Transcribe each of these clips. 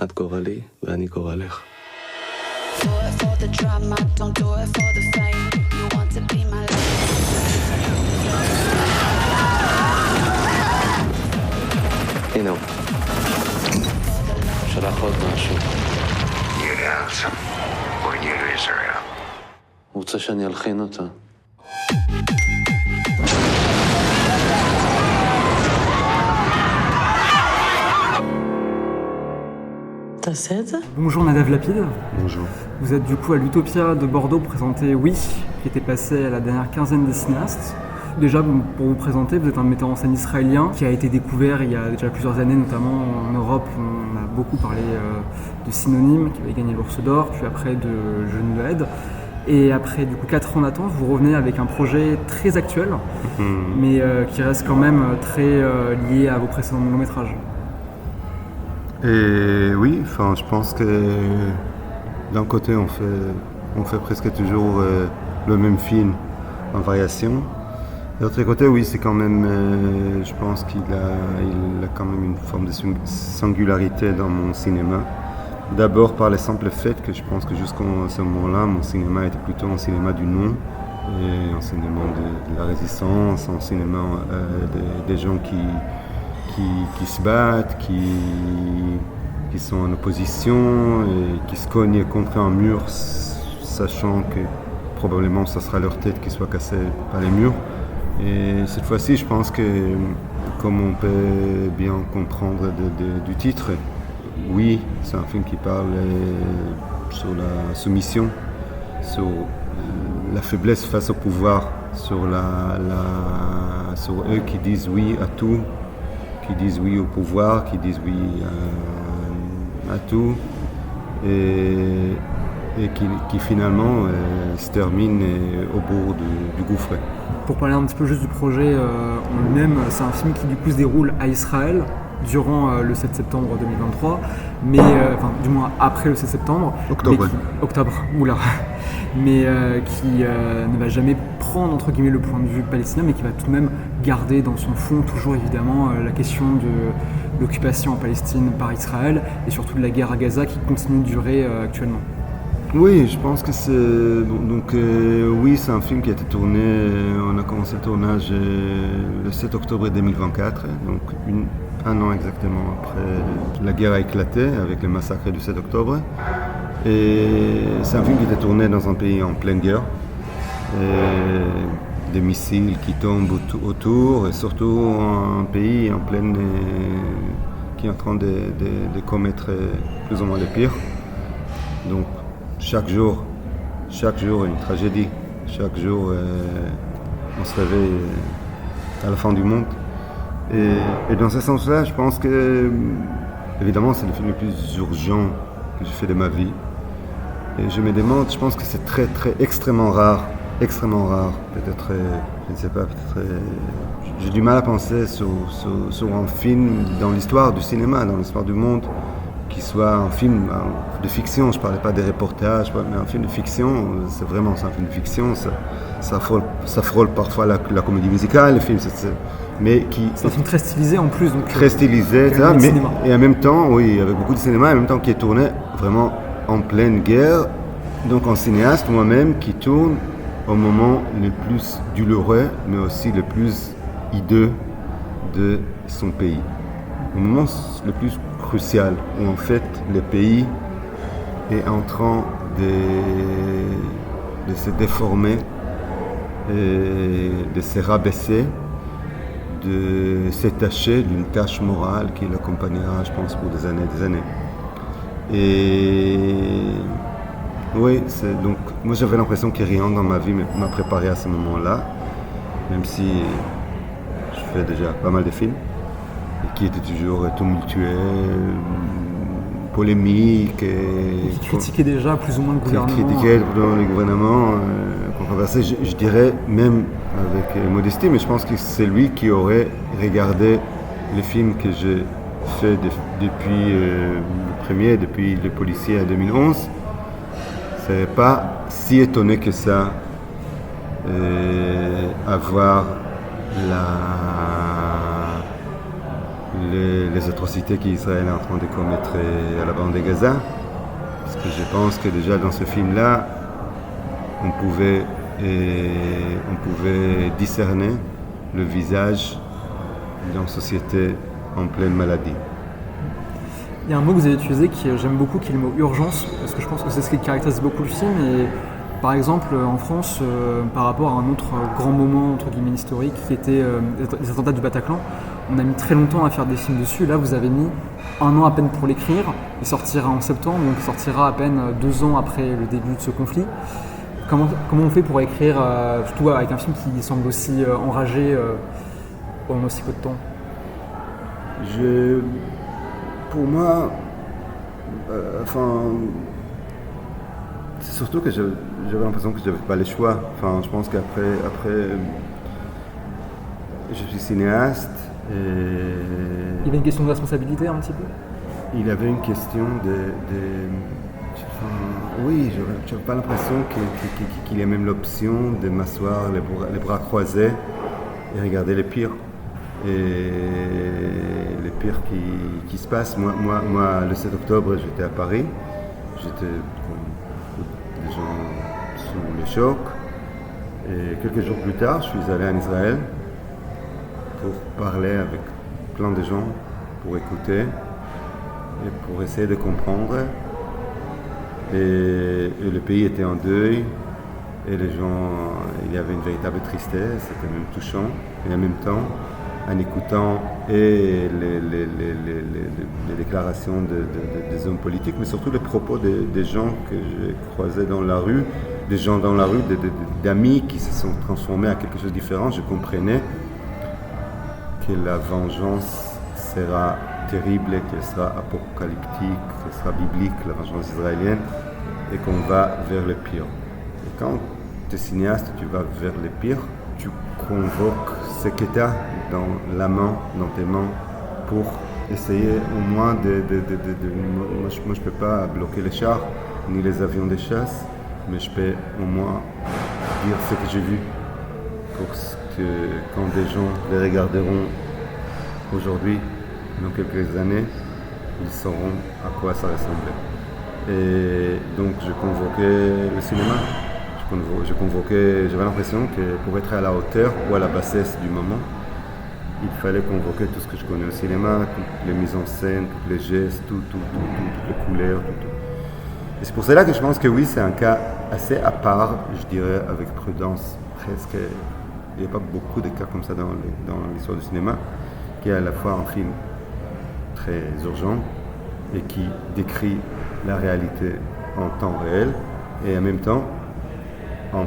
את גורלי ואני גורלך. Do it for the drama, don't do it for the fame. You want to be my הנה הוא. שלח עוד משהו. Юлиан, Корнелию Израиля. הוא רוצה שאני אלחין אותה. תעשה את זה? Bonjour Nadav Lapide. Bonjour. Vous êtes du coup à l'Utopia de Bordeaux pour présenter Oui, qui était passé à la dernière quinzaine des cinéastes. Déjà, pour vous présenter, vous êtes un metteur en scène israélien qui a été découvert il y a déjà plusieurs années, notamment en Europe. On a beaucoup parlé de Synonyme, qui avait gagné l'Ours d'Or, puis après de Genou de Aide. Et après du coup 4 ans d'attente, vous revenez avec un projet très actuel, mais qui reste quand même très lié à vos précédents longs métrages. Et oui, enfin, je pense que d'un côté, on fait presque toujours le même film en variation. De l'autre côté, oui, c'est quand même, je pense qu'il a quand même une forme de singularité dans mon cinéma. D'abord par le simple fait que je pense que jusqu'à ce moment-là, mon cinéma était plutôt un cinéma du non, et un cinéma de la résistance, un cinéma des gens qui se battent, qui sont en opposition et qui se cognent contre un mur, sachant que probablement ça sera leur tête qui soit cassée par les murs. Et cette fois-ci, je pense que, comme on peut bien comprendre du titre, oui, c'est un film qui parle sur la soumission, sur la faiblesse face au pouvoir, sur eux qui disent oui à tout, qui disent oui au pouvoir, qui disent oui à tout, et qui finalement se termine au bord du gouffre. Pour parler un petit peu juste du projet en lui-même, c'est un film qui du coup se déroule à Israël durant le 7 septembre 2023, mais enfin du moins après le 7 septembre. Octobre, oula. Mais qui ne va jamais prendre entre guillemets le point de vue palestinien, mais qui va tout de même garder dans son fond toujours évidemment la question de l'occupation en Palestine par Israël et surtout de la guerre à Gaza qui continue de durer actuellement. Oui, je pense que c'est... Donc oui, c'est un film qui a été tourné, on a commencé le tournage le 7 octobre 2024, donc un an exactement après la guerre a éclaté avec le massacre du 7 octobre. Et c'est un film qui était tourné dans un pays en pleine guerre, et des missiles qui tombent autour, et surtout un pays en pleine... qui est en train de commettre plus ou moins le pire. Donc chaque jour une tragédie. Chaque jour, on se réveille à la fin du monde. Et dans ce sens-là, je pense que, évidemment, c'est le film le plus urgent que j'ai fait de ma vie. Et je me demande, je pense que c'est extrêmement rare, peut-être, je ne sais pas, peut-être, j'ai du mal à penser sur un film dans l'histoire du cinéma, dans l'histoire du monde, qui soit un film de fiction. Je ne parlais pas des reportages, mais un film de fiction, c'est vraiment un film de fiction. Ça frôle parfois la comédie musicale, le film, mais qui... C'est un film très stylisé en plus. Donc, très stylisé, et en même temps, oui, avec beaucoup de cinéma, et en même temps qui est tourné vraiment en pleine guerre. Donc un cinéaste, moi-même, qui tourne au moment le plus douloureux, mais aussi le plus hideux de son pays. Au moment le plus crucial, où en fait le pays est en train de se déformer, et de se rabaisser, de s'étacher d'une tâche morale qui l'accompagnera, je pense, pour des années. Et oui, donc moi j'avais l'impression que rien dans ma vie m'a préparé à ce moment-là, même si je fais déjà pas mal de films, et qui étaient toujours tumultueux, polémiques. Et qui critiquaient déjà plus ou moins le gouvernement. Critiquaient le gouvernement, controversé, je dirais même avec modestie, mais je pense que c'est lui qui aurait regardé les films que j'ai fait depuis le premier, depuis Le Policier en 2011. Je ne serais pas si étonné que ça avoir les atrocités qu'Israël est en train de commettre à la bande de Gaza. Parce que je pense que déjà dans ce film-là, on pouvait discerner le visage d'une société en pleine maladie. Il y a un mot que vous avez utilisé que j'aime beaucoup, qui est le mot urgence, parce que je pense que c'est ce qui caractérise beaucoup le film. Et par exemple, en France, par rapport à un autre grand moment entre guillemets historique, qui était les attentats du Bataclan, on a mis très longtemps à faire des films dessus. Là, vous avez mis 1 an à peine pour l'écrire. Il sortira en septembre, donc il sortira à peine 2 ans après le début de ce conflit. Comment on fait pour écrire, surtout avec un film qui semble aussi enragé en aussi peu de temps? Pour moi, c'est surtout que j'avais l'impression que je n'avais pas le choix. Enfin, je pense qu'après, je suis cinéaste. Il y avait une question de responsabilité un petit peu? Il y avait une question oui, je n'avais pas l'impression qu'il y a même l'option de m'asseoir les bras croisés et regarder les pires. Et les pires qui se passent. Moi, le 7 octobre, j'étais à Paris. J'étais comme des gens sous le choc. Et quelques jours plus tard, je suis allé en Israël pour parler avec plein de gens, pour écouter et pour essayer de comprendre. Et le pays était en deuil. Et les gens, il y avait une véritable tristesse, c'était même touchant. Et en même temps, en écoutant et les déclarations des hommes politiques, mais surtout les propos des gens que j'ai croisés dans la rue, des gens dans la rue, d'amis qui se sont transformés en quelque chose de différent, je comprenais que la vengeance sera terrible, qu'elle sera apocalyptique, qu'elle sera biblique, la vengeance israélienne, et qu'on va vers le pire. Et quand tu es cinéaste, tu vas vers le pire, tu convoques ce que tu as dans la main, dans tes mains, pour essayer au moins moi je ne peux pas bloquer les chars, ni les avions de chasse, mais je peux au moins dire ce que j'ai vu, pour que quand des gens les regarderont aujourd'hui, dans quelques années, ils sauront à quoi ça ressemblait. Et donc je convoquais le cinéma. J'avais l'impression que pour être à la hauteur ou à la bassesse du moment, il fallait convoquer tout ce que je connais au cinéma, toutes les mises en scène, tous les gestes, toutes les couleurs, tout. Et c'est pour cela que je pense que oui, c'est un cas assez à part, je dirais, avec prudence, presque. Il n'y a pas beaucoup de cas comme ça dans l'histoire du cinéma, qui est à la fois un film très urgent et qui décrit la réalité en temps réel, et en même temps, un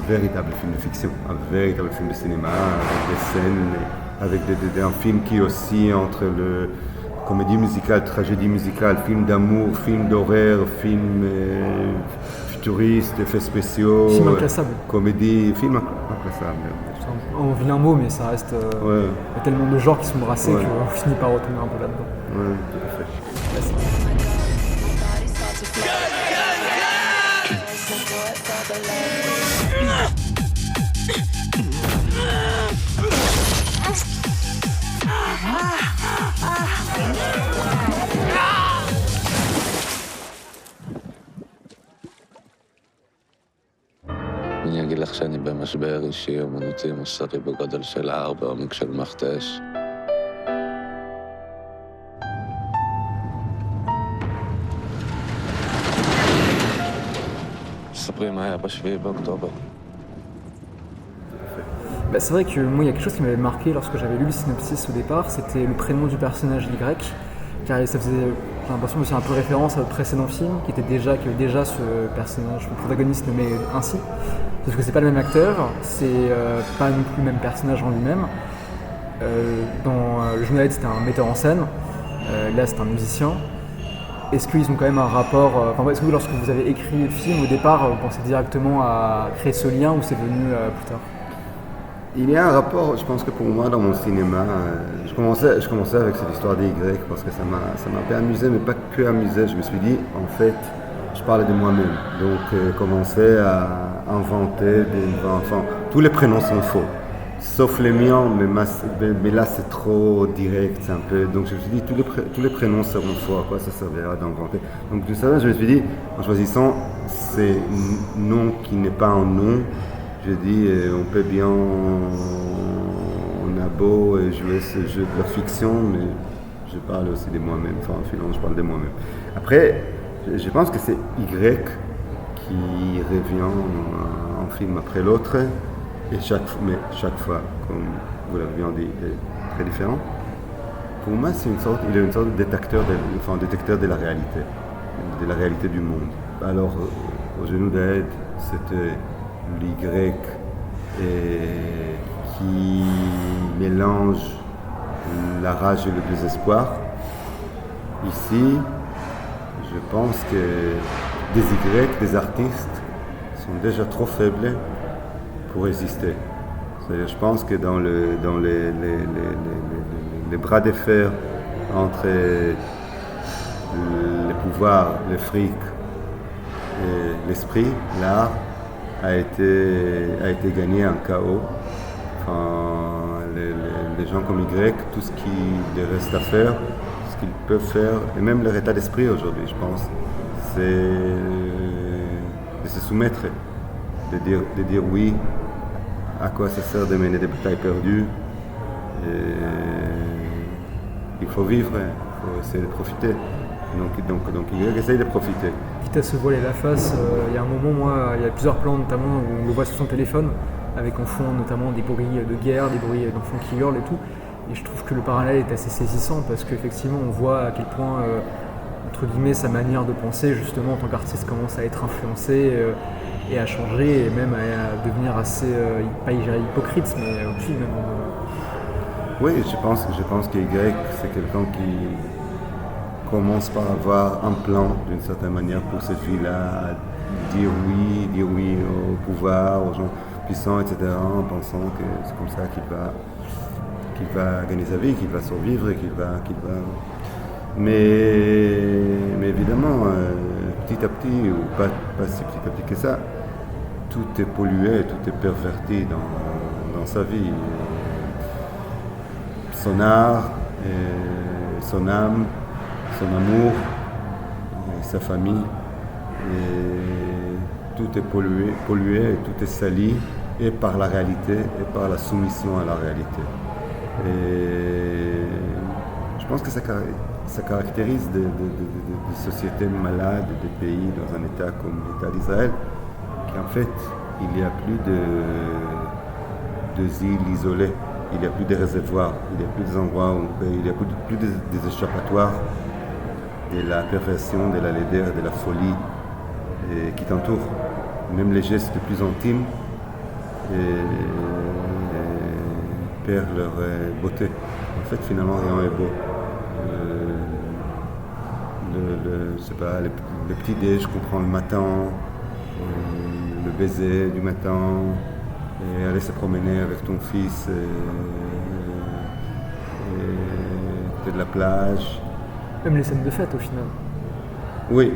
véritable film de fiction, un véritable film de cinéma, avec des scènes, avec un film qui oscille entre le comédie musicale, tragédie musicale, film d'amour, film d'horreur, film futuriste, effets spéciaux, film inclassable. Comédie, film inclassable. On vilain mot, mais ça reste. Ouais. Il y a tellement de genres qui sont brassés qu'on finit par retomber un peu là-dedans. Oui, tout à fait. אני אגיד לך שאני במשבר אישי, אומנותי, מוסרי בגודל של הר, בעומק של מכתש. ספרי מה היה ב7 באוקטובר. C'est vrai que moi, il y a quelque chose qui m'avait marqué lorsque j'avais lu le synopsis au départ, c'était le prénom du personnage Y, car ça faisait, j'ai l'impression, aussi un peu référence à notre précédent film, qui avait déjà ce personnage, le protagoniste nommé ainsi. Parce que c'est pas le même acteur, c'est pas non plus le même personnage en lui-même. Dans le Journaliste, c'était un metteur en scène, là c'est un musicien. Est-ce qu'ils ont quand même un rapport, est-ce que lorsque vous avez écrit le film, au départ, vous pensez directement à créer ce lien ou c'est venu plus tard? Il y a un rapport, je pense que pour moi, dans mon cinéma, je commençais avec cette histoire des Y parce que ça m'a un peu amusé, mais pas que amusé. Je me suis dit, en fait, je parlais de moi-même. Donc, commencer à inventer tous les prénoms sont faux. sauf les miens, mais là c'est trop direct, c'est un peu. Donc je me suis dit, tous les prénoms seront forts, quoi, ça servira d'inventer. Donc tout ça, je me suis dit, en choisissant ces noms qui n'est pas un nom, je dis, on peut bien, on a beau jouer ce jeu de la fiction, mais je parle aussi de moi-même, enfin en film, je parle de moi-même. Après, je pense que c'est Y qui revient un film après l'autre, et chaque fois, comme vous l'avez bien dit, est très différent. Pour moi, il est une sorte de détecteur de la réalité du monde. Alors, au genou d'Aed, c'était l'Y qui mélange la rage et le désespoir. Ici, je pense que des Y, des artistes, sont déjà trop faibles pour résister. C'est-à-dire, je pense que dans les bras de fer entre le pouvoir, le fric et l'esprit, l'art a été gagné en chaos. Enfin, les gens comme Y, tout ce qu'il reste à faire, ce qu'ils peuvent faire, et même leur état d'esprit aujourd'hui, je pense, c'est de se soumettre, de dire oui, à quoi ça sert de mener des batailles perdues. Il faut vivre, il faut essayer de profiter. Donc il essaye de profiter. Quitte à se voiler la face, il y a un moment, moi, il y a plusieurs plans notamment où on le voit sur son téléphone, avec en fond notamment des bruits de guerre, des bruits d'enfants qui hurlent et tout. Et je trouve que le parallèle est assez saisissant parce qu'effectivement on voit à quel point, entre guillemets, sa manière de penser justement en tant qu'artiste commence à être influencée et à changer et même à devenir assez, pas hypocrite, mais au-dessus même. Oui, je pense que Y, c'est quelqu'un qui commence par avoir un plan d'une certaine manière pour cette vie-là, dire oui au pouvoir, aux gens puissants, etc., en pensant que c'est comme ça qu'il va gagner sa vie, qu'il va survivre, Mais évidemment, petit à petit, ou pas si petit à petit que ça, tout est pollué, tout est perverti dans sa vie. Son art, son âme, son amour, sa famille, et tout est pollué, et tout est sali, et par la réalité, et par la soumission à la réalité. Et je pense que ça caractérise des sociétés malades, des pays dans un État comme l'État d'Israël, qu'en fait, il n'y a plus de îles isolées, il n'y a plus de réservoirs, il n'y a plus des endroits il n'y a plus des échappatoires de la perversion, de la laideur, de la folie qui t'entourent. Même les gestes les plus intimes perdent leur beauté. En fait, finalement, rien n'est beau. Le petit déj qu'on prend le matin, le baiser du matin, et aller se promener avec ton fils côté de la plage. Même les scènes de fête au final. Oui.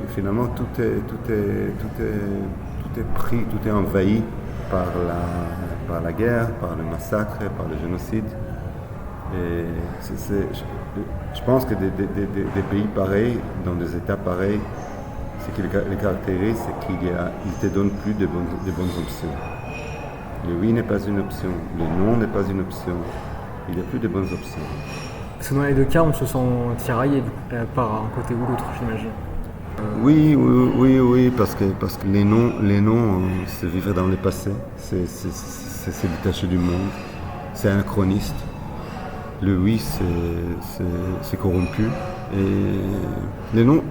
Finalement, tout est pris, tout est envahi par la guerre, par le massacre, par le génocide. Et je pense que des pays pareils, dans des États pareils, ce qui les caractérise, c'est qu'il te donne plus de bonnes options. Le oui n'est pas une option, le non n'est pas une option. Il n'y a plus de bonnes options. Parce que dans les deux cas, on se sent tiraillé par un côté ou l'autre, j'imagine. Oui, parce que les noms, c'est vivre dans le passé, c'est détacher du monde, c'est anachroniste. Le oui, c'est corrompu. Et les noms,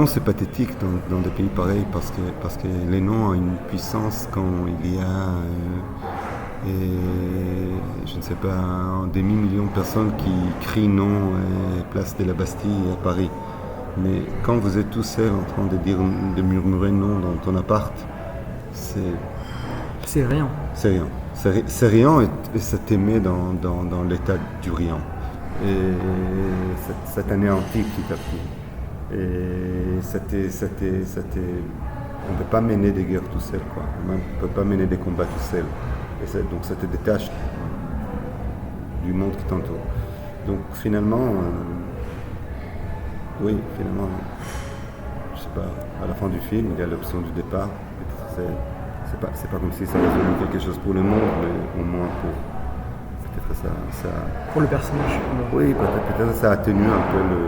c'est pathétique dans des pays pareils parce que les noms ont une puissance quand il y a, je ne sais pas, des millions de personnes qui crient non place de la Bastille à Paris. Mais quand vous êtes tout seul en train de murmurer non dans ton appart, c'est rien. C'est rien et ça te met dans l'état du rien. Et ça t'anéantit petit à petit. Et ça te on peut pas mener des guerres tout seul, quoi. On ne peut pas mener des combats tout seul. Et donc ça te détache du monde qui t'entoure. Donc finalement, je sais pas, à la fin du film, il y a l'option du départ. C'est pas comme si ça résolvait quelque chose pour le monde, mais au moins peut-être ça... Pour le personnage. Oui, peut-être ça atténue un peu le...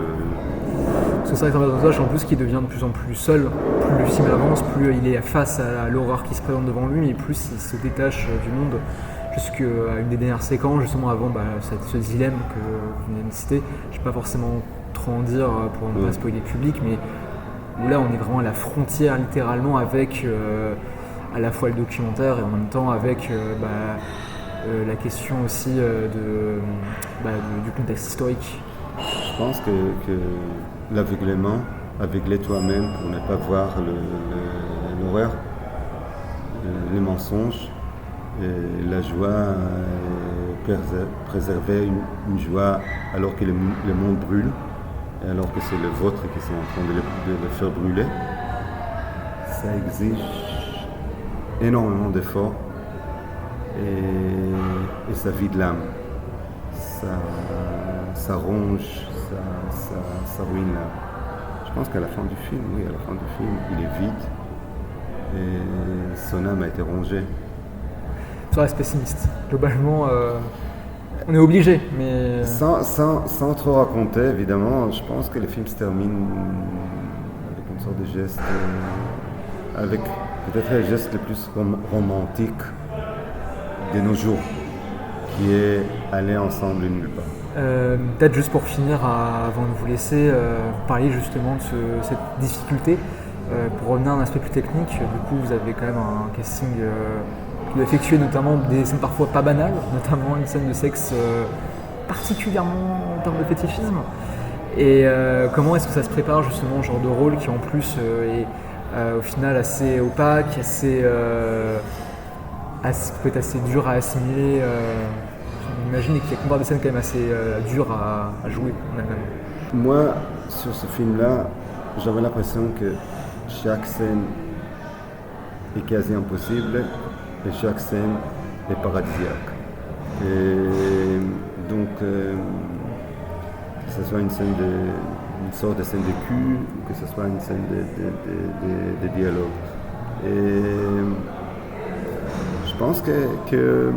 Parce que c'est vrai que c'est un personnage en plus qui devient de plus en plus seul, plus le film avance, plus il est face à l'horreur qui se présente devant lui, et plus il se détache du monde, jusqu'à une des dernières séquences, justement avant ce dilemme que vous venez de citer. Je ne vais pas forcément trop en dire pour ne pas spoiler le public, mais où là on est vraiment à la frontière littéralement avec à la fois le documentaire et en même temps avec la question aussi du contexte historique. Je pense que l'aveuglement, aveugler toi-même pour ne pas voir l'horreur, les mensonges, et la joie, préserver une joie alors que le monde brûle, et alors que c'est le vôtre qui sont en train de le faire brûler, ça exige énormément d'efforts et ça vide l'âme. Ça ronge, ça ruine l'âme. Je pense qu'à la fin du film, il est vide et son âme a été rongée. Ça reste pessimiste. Globalement, on est obligé, mais... Sans trop raconter, évidemment, je pense que le film se termine avec une sorte de geste, avec peut-être le geste le plus romantique de nos jours, qui est aller ensemble nulle part. Peut-être juste pour finir, avant de vous laisser, vous parliez justement de cette difficulté. Pour revenir à un aspect plus technique, du coup vous avez quand même un casting qui doit effectuer notamment des scènes parfois pas banales, notamment une scène de sexe particulièrement en termes de fétichisme. Et comment est-ce que ça se prépare justement ce genre de rôle qui en plus est au final assez opaque, peut être assez dur à assimiler. On imagine qu'il y a comparé des scènes quand même assez dures à jouer en elle-même. Moi, sur ce film-là, j'avais l'impression que chaque scène est quasi impossible et chaque scène est paradisiaque. Et donc, que ce soit une sorte de scène de cul, ou que ce soit une scène de dialogue. Et je pense que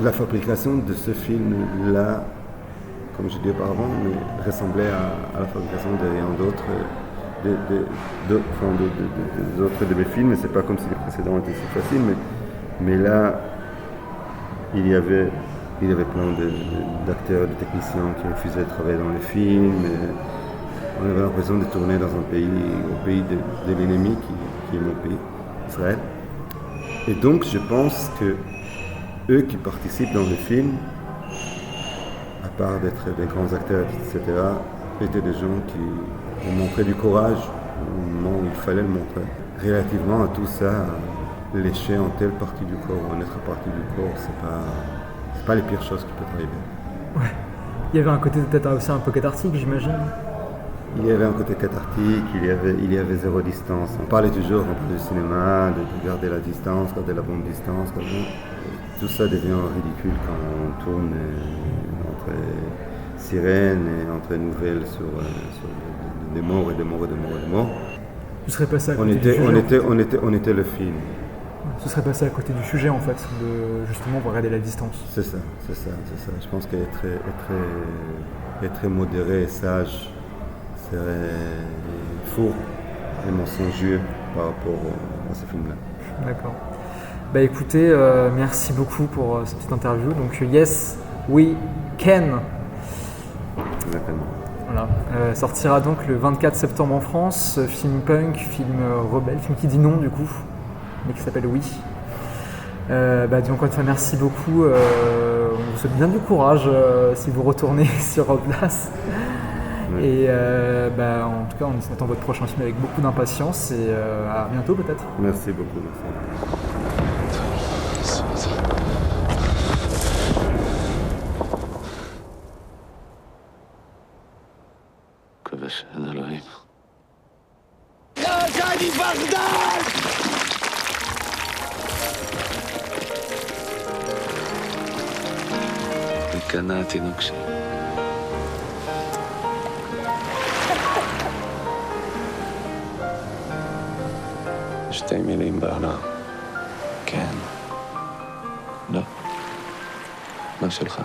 la fabrication de ce film-là, comme je disais auparavant, ressemblait à la fabrication de rien d'autre, des autres de mes films. C'est pas comme si les précédents étaient si faciles, mais là, il y avait plein d'acteurs, de techniciens qui refusaient de travailler dans les films. Et on avait l'impression de tourner dans un pays, au pays de l'ennemi qui est mon pays, Israël. Et donc, je pense que eux qui participent dans le film, à part d'être des grands acteurs, etc., étaient des gens qui ont montré du courage au moment où il fallait le montrer. Relativement à tout ça, lécher en telle partie du corps ou en autre partie du corps, c'est pas les pires choses qui peuvent arriver. Ouais. Il y avait un côté peut-être aussi un peu cathartique, j'imagine. Il y avait un côté cathartique, il y avait zéro distance. On parlait du cinéma, de garder la distance, garder la bonne distance. Tout ça devient ridicule quand on tourne entre sirènes et entre nouvelles sur des morts et des morts et des morts et des morts. Tu serais passé à côté du sujet. On était le film. Ce serait passé à côté du sujet en fait, de justement regarder la distance. C'est ça. Je pense qu'être très modéré et sage serait faux et mensonger par rapport à ce film-là. D'accord. Bah écoutez, merci beaucoup pour cette petite interview. Donc Yes, We Can. Exactement. Voilà. Sortira donc le 24 septembre en France. Film punk, film rebelle, film qui dit non du coup, mais qui s'appelle Oui. Donc encore une fois, merci beaucoup. On vous souhaite bien du courage si vous retournez sur place. Oui. Et en tout cas, on attend votre prochain film avec beaucoup d'impatience et à bientôt peut-être. Merci beaucoup. Merci. מקווה שאין אלוהים. אני פחדן! וקנה התינוק שלי. שתי מילים בעולם. כן. לא. מה שלך?